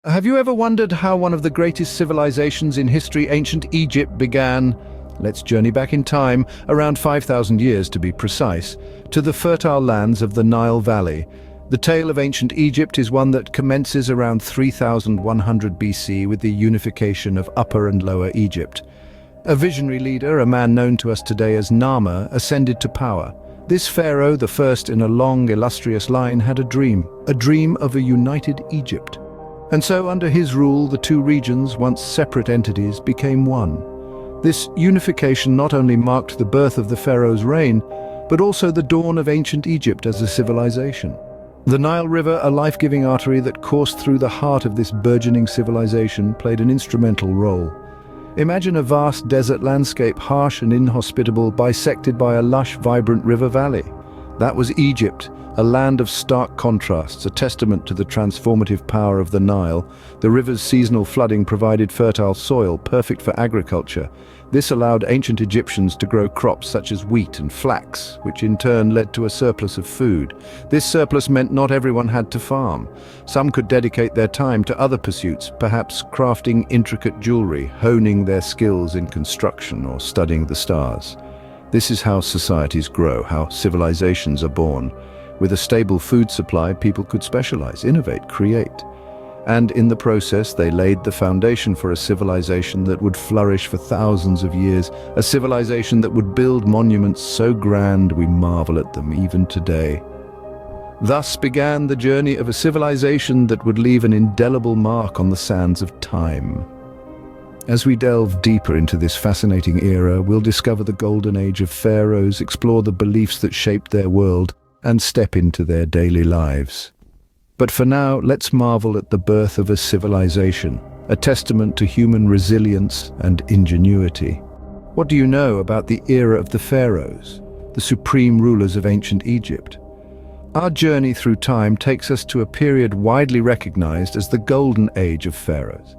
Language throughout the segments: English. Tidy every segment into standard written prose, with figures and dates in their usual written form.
Have you ever wondered how one of the greatest civilizations in history, ancient Egypt, began? Let's journey back in time, around 5,000 years to be precise, to the fertile lands of the Nile Valley. The tale of ancient Egypt is one that commences around 3100 BC with the unification of Upper and Lower Egypt. A visionary leader, a man known to us today as Nama, ascended to power. This pharaoh, the first in a long, illustrious line, had a dream of a united Egypt. And so, under his rule, the two regions, once separate entities, became one. This unification not only marked the birth of the pharaoh's reign, but also the dawn of ancient Egypt as a civilization. The Nile River, a life-giving artery that coursed through the heart of this burgeoning civilization, played an instrumental role. Imagine a vast desert landscape, harsh and inhospitable, bisected by a lush, vibrant river valley. That was Egypt, a land of stark contrasts, a testament to the transformative power of the Nile. The river's seasonal flooding provided fertile soil, perfect for agriculture. This allowed ancient Egyptians to grow crops such as wheat and flax, which in turn led to a surplus of food. This surplus meant not everyone had to farm. Some could dedicate their time to other pursuits, perhaps crafting intricate jewelry, honing their skills in construction, or studying the stars. This is how societies grow, how civilizations are born. With a stable food supply, people could specialize, innovate, create. And in the process, they laid the foundation for a civilization that would flourish for thousands of years, a civilization that would build monuments so grand we marvel at them even today. Thus began the journey of a civilization that would leave an indelible mark on the sands of time. As we delve deeper into this fascinating era, we'll discover the Golden Age of Pharaohs, explore the beliefs that shaped their world, and step into their daily lives. But for now, let's marvel at the birth of a civilization, a testament to human resilience and ingenuity. What do you know about the era of the pharaohs, the supreme rulers of ancient Egypt? Our journey through time takes us to a period widely recognized as the Golden Age of Pharaohs.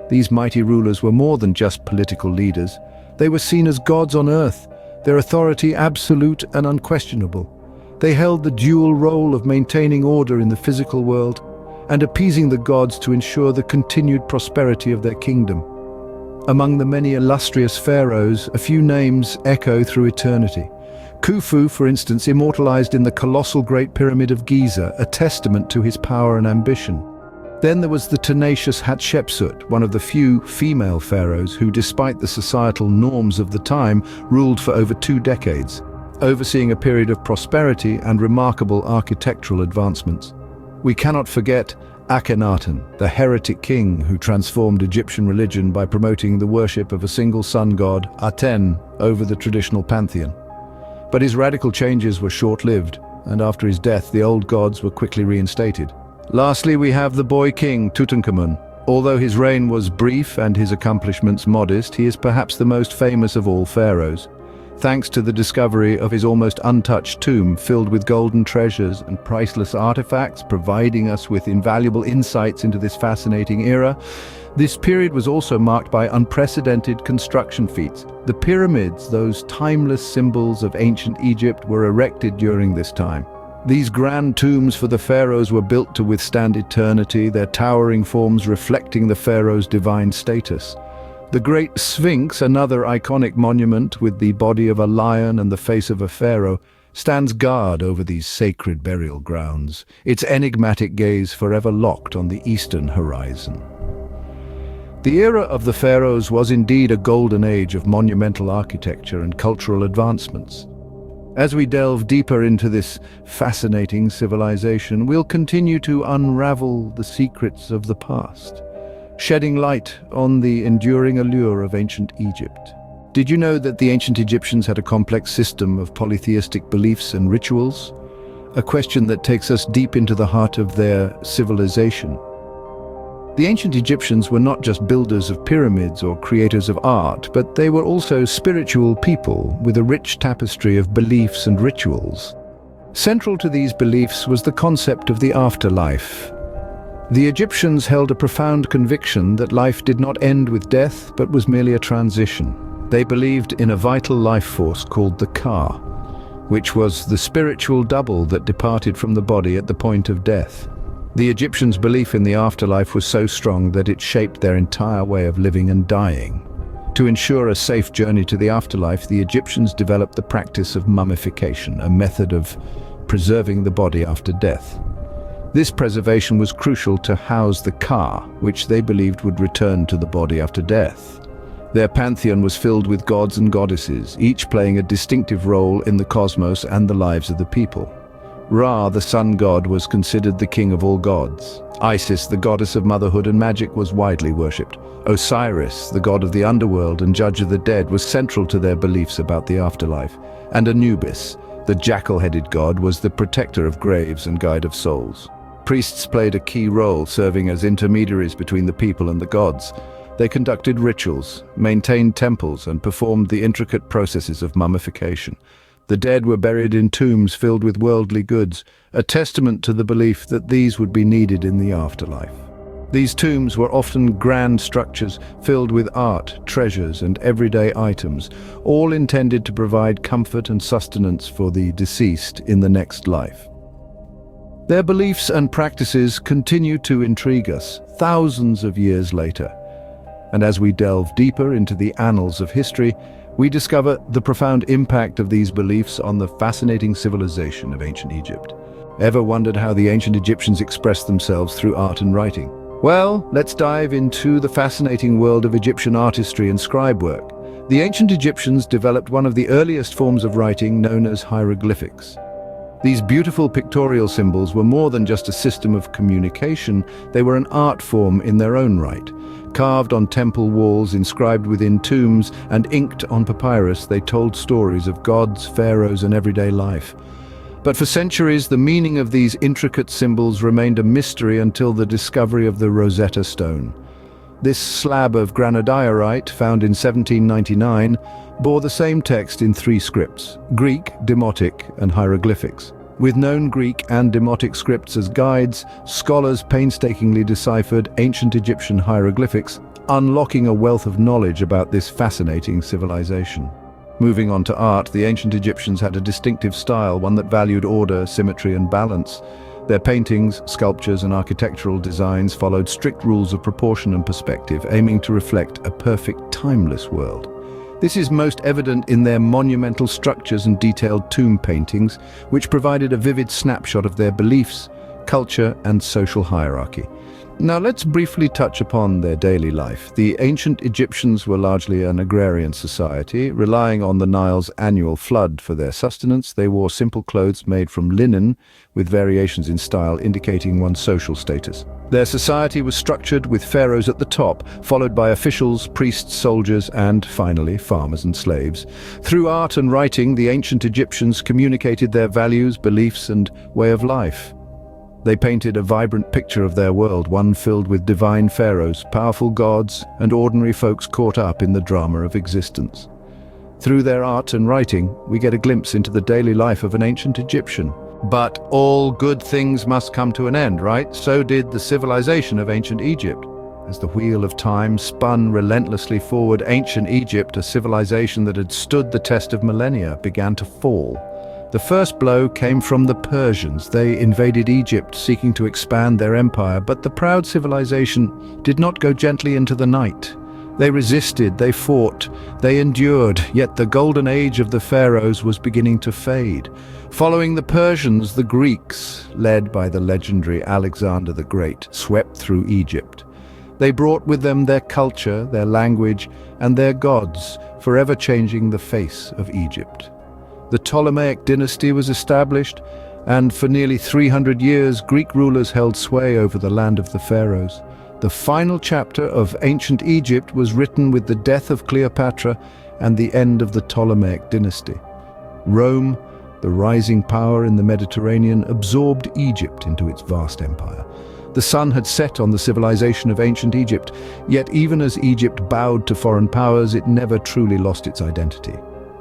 These mighty rulers were more than just political leaders. They were seen as gods on earth, their authority absolute and unquestionable. They held the dual role of maintaining order in the physical world and appeasing the gods to ensure the continued prosperity of their kingdom. Among the many illustrious pharaohs, a few names echo through eternity. Khufu, for instance, immortalized in the colossal Great Pyramid of Giza, a testament to his power and ambition. Then there was the tenacious Hatshepsut, one of the few female pharaohs who, despite the societal norms of the time, ruled for over 2 decades, overseeing a period of prosperity and remarkable architectural advancements. We cannot forget Akhenaten, the heretic king who transformed Egyptian religion by promoting the worship of a single sun god, Aten, over the traditional pantheon. But his radical changes were short-lived, and after his death the old gods were quickly reinstated. Lastly, we have the boy king, Tutankhamun. Although his reign was brief and his accomplishments modest, he is perhaps the most famous of all pharaohs. Thanks to the discovery of his almost untouched tomb filled with golden treasures and priceless artifacts, providing us with invaluable insights into this fascinating era, this period was also marked by unprecedented construction feats. The pyramids, those timeless symbols of ancient Egypt, were erected during this time. These grand tombs for the pharaohs were built to withstand eternity, their towering forms reflecting the pharaoh's divine status. The Great Sphinx, another iconic monument with the body of a lion and the face of a pharaoh, stands guard over these sacred burial grounds, its enigmatic gaze forever locked on the eastern horizon. The era of the pharaohs was indeed a golden age of monumental architecture and cultural advancements. As we delve deeper into this fascinating civilization, we'll continue to unravel the secrets of the past, shedding light on the enduring allure of ancient Egypt. Did you know that the ancient Egyptians had a complex system of polytheistic beliefs and rituals? A question that takes us deep into the heart of their civilization. The ancient Egyptians were not just builders of pyramids or creators of art, but they were also spiritual people with a rich tapestry of beliefs and rituals. Central to these beliefs was the concept of the afterlife. The Egyptians held a profound conviction that life did not end with death, but was merely a transition. They believed in a vital life force called the Ka, which was the spiritual double that departed from the body at the point of death. The Egyptians' belief in the afterlife was so strong that it shaped their entire way of living and dying. To ensure a safe journey to the afterlife, the Egyptians developed the practice of mummification, a method of preserving the body after death. This preservation was crucial to house the Ka, which they believed would return to the body after death. Their pantheon was filled with gods and goddesses, each playing a distinctive role in the cosmos and the lives of the people. Ra, the sun god, was considered the king of all gods. Isis, the goddess of motherhood and magic, was widely worshipped. Osiris, the god of the underworld and judge of the dead, was central to their beliefs about the afterlife. And Anubis, the jackal-headed god, was the protector of graves and guide of souls. Priests played a key role, serving as intermediaries between the people and the gods. They conducted rituals, maintained temples, and performed the intricate processes of mummification. The dead were buried in tombs filled with worldly goods, a testament to the belief that these would be needed in the afterlife. These tombs were often grand structures filled with art, treasures, and everyday items, all intended to provide comfort and sustenance for the deceased in the next life. Their beliefs and practices continue to intrigue us thousands of years later. And as we delve deeper into the annals of history, we discover the profound impact of these beliefs on the fascinating civilization of ancient Egypt. Ever wondered how the ancient Egyptians expressed themselves through art and writing? Well, let's dive into the fascinating world of Egyptian artistry and scribe work. The ancient Egyptians developed one of the earliest forms of writing known as hieroglyphics. These beautiful pictorial symbols were more than just a system of communication, they were an art form in their own right. Carved on temple walls, inscribed within tombs, and inked on papyrus, they told stories of gods, pharaohs, and everyday life. But for centuries, the meaning of these intricate symbols remained a mystery until the discovery of the Rosetta Stone. This slab of granodiorite, found in 1799, bore the same text in three scripts: Greek, Demotic, and hieroglyphics. With known Greek and Demotic scripts as guides, scholars painstakingly deciphered ancient Egyptian hieroglyphics, unlocking a wealth of knowledge about this fascinating civilization. Moving on to art, the ancient Egyptians had a distinctive style, one that valued order, symmetry, and balance. Their paintings, sculptures, and architectural designs followed strict rules of proportion and perspective, aiming to reflect a perfect, timeless world. This is most evident in their monumental structures and detailed tomb paintings, which provided a vivid snapshot of their beliefs, culture, and social hierarchy. Now let's briefly touch upon their daily life. The ancient Egyptians were largely an agrarian society, relying on the Nile's annual flood for their sustenance. They wore simple clothes made from linen, with variations in style indicating one's social status. Their society was structured with pharaohs at the top, followed by officials, priests, soldiers, and, finally, farmers and slaves. Through art and writing, the ancient Egyptians communicated their values, beliefs, and way of life. They painted a vibrant picture of their world, one filled with divine pharaohs, powerful gods, and ordinary folks caught up in the drama of existence. Through their art and writing, we get a glimpse into the daily life of an ancient Egyptian. But all good things must come to an end, right? So did the civilization of ancient Egypt. As the wheel of time spun relentlessly forward, ancient Egypt, a civilization that had stood the test of millennia, began to fall. The first blow came from the Persians. They invaded Egypt, seeking to expand their empire, but the proud civilization did not go gently into the night. They resisted, they fought, they endured, yet the golden age of the pharaohs was beginning to fade. Following the Persians, the Greeks, led by the legendary Alexander the Great, swept through Egypt. They brought with them their culture, their language, and their gods, forever changing the face of Egypt. The Ptolemaic dynasty was established, and for nearly 300 years, Greek rulers held sway over the land of the pharaohs. The final chapter of ancient Egypt was written with the death of Cleopatra and the end of the Ptolemaic dynasty. Rome, the rising power in the Mediterranean, absorbed Egypt into its vast empire. The sun had set on the civilization of ancient Egypt, yet even as Egypt bowed to foreign powers, it never truly lost its identity.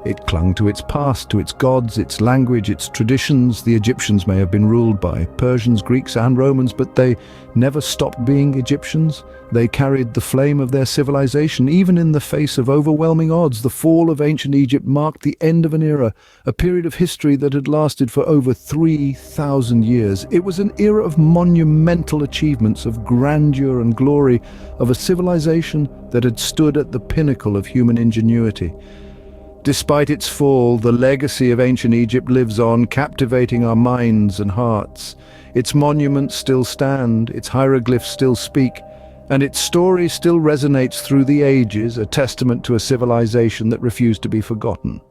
It clung to its past, to its gods, its language, its traditions. The Egyptians may have been ruled by Persians, Greeks, and Romans, but they never stopped being Egyptians. They carried the flame of their civilization, even in the face of overwhelming odds. The fall of ancient Egypt marked the end of an era, a period of history that had lasted for over 3,000 years. It was an era of monumental achievements, of grandeur and glory, of a civilization that had stood at the pinnacle of human ingenuity. Despite its fall, the legacy of ancient Egypt lives on, captivating our minds and hearts. Its monuments still stand, its hieroglyphs still speak, and its story still resonates through the ages, a testament to a civilization that refused to be forgotten.